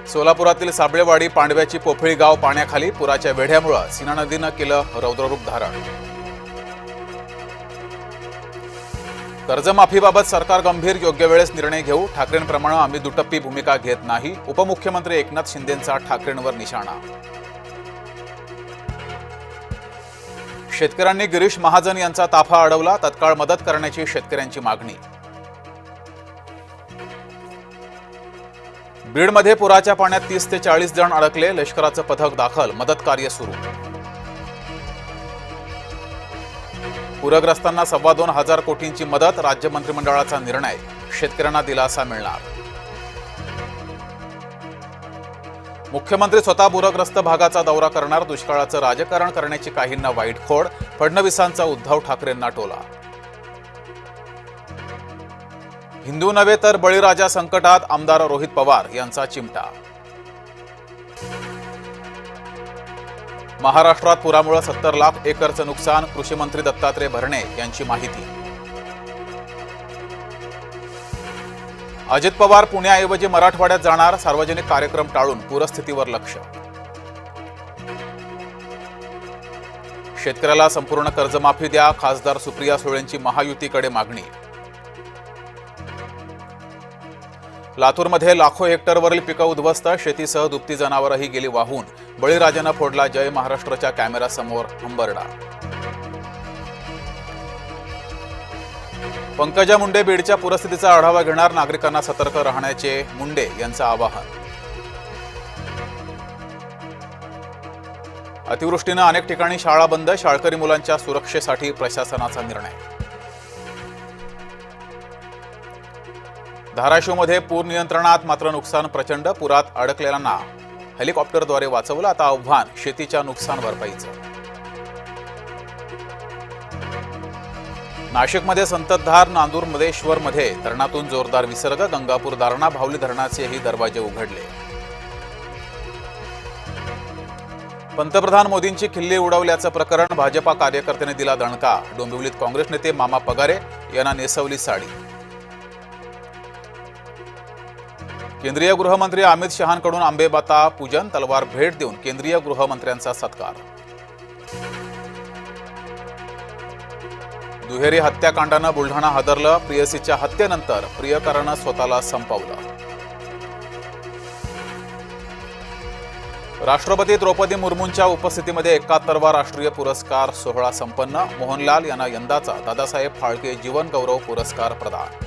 सोलापुरातील साबळेवाडी पांडव्याची पोफळी गाव पाण्याखाली. पुराच्या वेढ्यामुळे सीना नदीनं केलं रौद्ररूप धारण. कर्जमाफीबाबत सरकार गंभीर, योग्य वेळेस निर्णय घेऊ. ठाकरेंप्रमाणे आम्ही दुटप्पी भूमिका घेत नाही. उपमुख्यमंत्री एकनाथ शिंदेंचा ठाकरेंवर निशाणा. शेतकऱ्यांनी गिरीश महाजन यांचा ताफा अडवला. तत्काळ मदत करण्याची शेतकऱ्यांची मागणी. बीडमध्ये पुराच्या पाण्यात 30 ते 40 जण अडकले. लष्कराचं पथक दाखल, मदत कार्य सुरू. पूरग्रस्तांना 2,2500 कोटींची मदत. राज्य मंत्रिमंडळाचा निर्णय. शेतकऱ्यांना दिलासा मिळणार. मुख्यमंत्री स्वतः पूरग्रस्त भागाचा दौरा करणार. दुष्काळाचं राजकारण करण्याची काहींना वाईट खोड. फडणवीसांचा उद्धव ठाकरेंना टोला. हिंदू नव्हे तर बळीराजा संकटात. आमदार रोहित पवार यांचा चिमटा. महाराष्ट्रात पुरामुळे 70 लाख एकरचं नुकसान. कृषी मंत्री दत्तात्रय भरणे यांची माहिती. अजित पवार पुण्याऐवजी मराठवाड्यात जाणार. सार्वजनिक कार्यक्रम टाळून पूरस्थितीवर लक्ष. शेतकऱ्याला संपूर्ण कर्जमाफी द्या. खासदार सुप्रिया सुळेंची महायुतीकडे मागणी. लातूरमध्ये लाखो हेक्टरवरील पिकं उद्ध्वस्त. शेतीसह दुभती जनावरही गेली वाहून. बळीराजानं फोडला जय महाराष्ट्राच्या कॅमेऱ्यासमोर हंबरडा. पंकजा मुंडे बीडच्या पूरस्थितीचा आढावा घेणार. नागरिकांना सतर्क राहण्याचे मुंडे यांचं आवाहन. अतिवृष्टीनं अनेक ठिकाणी शाळा बंद. शाळकरी मुलांच्या सुरक्षेसाठी प्रशासनाचा निर्णय. धाराशिवमध्ये पूर नियंत्रणात, मात्र नुकसान प्रचंड. पुरात अडकलेल्यांना हेलिकॉप्टरद्वारे वाचवलं. आता आव्हान शेतीच्या नुकसान भरपाईचं. नाशिकमध्ये संततधार. नांदूर-मधेश्वरमध्ये धरणातून जोरदार विसर्ग. गंगापूर, दारणा, भावली धरणाचेही दरवाजे उघडले. पंतप्रधान मोदींची खिल्ली उडवल्याचं प्रकरण. भाजपा कार्यकर्त्याने दिला दणका. डोंबिवलीत काँग्रेस नेते मामा पगारे यांना नेसवली साडी. केंद्रीय गृहमंत्री अमित शहांकडून आंबेमाता पूजन. तलवार भेट देऊन केंद्रीय गृहमंत्र्यांचा सत्कार. दुहेरी हत्याकांडानं बुलढाणा हादरलं. प्रियसीच्या हत्येनंतर प्रियकरानं स्वतःला संपवलं. राष्ट्रपती द्रौपदी मुर्मूंच्या उपस्थितीमध्ये 71वा राष्ट्रीय पुरस्कार सोहळा संपन्न. मोहनलाल यांना यंदाचा दादासाहेब फाळके जीवन गौरव पुरस्कार प्रदान.